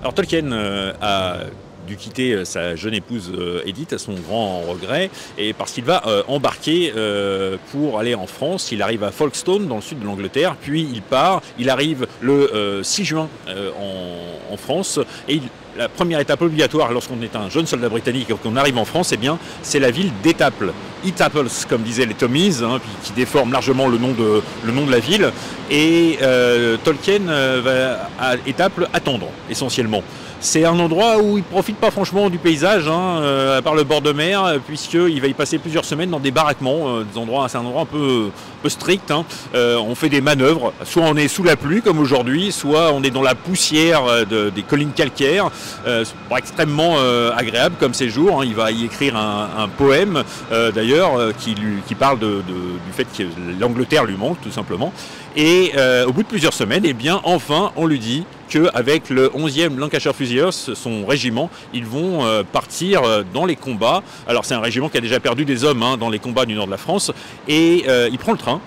Alors Tolkien a dû quitter sa jeune épouse Edith à son grand regret, et parce qu'il va embarquer pour aller en France. Il arrive à Folkestone dans le sud de l'Angleterre, puis il part, il arrive le 6 juin en France, et la première étape obligatoire lorsqu'on est un jeune soldat britannique et qu'on arrive en France, eh bien, c'est la ville d'Étaples. Etaples, comme disaient les Tommies, qui déforment largement le nom de la ville. Et Tolkien va à Étaples attendre, essentiellement. C'est un endroit où il ne profite pas franchement du paysage, à part le bord de mer, puisqu'il va y passer plusieurs semaines dans des baraquements. C'est un endroit un peu strict. On fait des manœuvres, soit on est sous la pluie comme aujourd'hui, soit on est dans la poussière des collines calcaires. C'est extrêmement agréable comme séjour. Il va y écrire un poème d'ailleurs qui parle du fait que l'Angleterre lui manque tout simplement. Et au bout de plusieurs semaines, eh bien, enfin on lui dit qu'avec le 11e Lancashire Fusiliers, son régiment, ils vont partir dans les combats. Alors c'est un régiment qui a déjà perdu des hommes dans les combats du nord de la France. Et il prend le train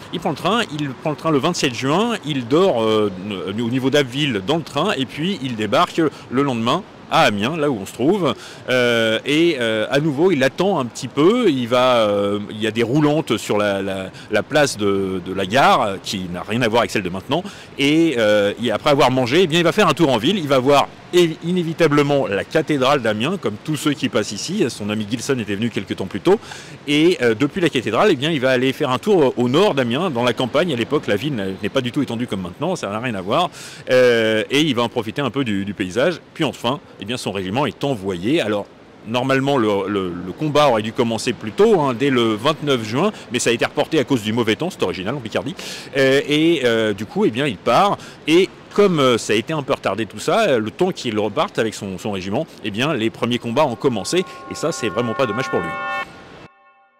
le 27 juin, il dort au niveau d'Abbeville dans le train, et puis il débarque le lendemain à Amiens, là où on se trouve, et à nouveau il attend un petit peu. Il y a des roulantes sur la place de la gare qui n'a rien à voir avec celle de maintenant, et après avoir mangé, eh bien, il va faire un tour en ville. Il va voir inévitablement la cathédrale d'Amiens, comme tous ceux qui passent ici. Son ami Gilson était venu quelques temps plus tôt, et depuis la cathédrale, eh bien, il va aller faire un tour au nord d'Amiens, dans la campagne. À l'époque, la ville n'est pas du tout étendue comme maintenant, ça n'a rien à voir, et il va en profiter un peu du paysage. Puis enfin, eh bien, son régiment est envoyé. Alors normalement, le combat aurait dû commencer plus tôt, dès le 29 juin, mais ça a été reporté à cause du mauvais temps. C'est original en Picardie, du coup, eh bien, il part. Et comme ça a été un peu retardé tout ça, le temps qu'il reparte avec son régiment, eh bien, les premiers combats ont commencé, et ça, c'est vraiment pas dommage pour lui.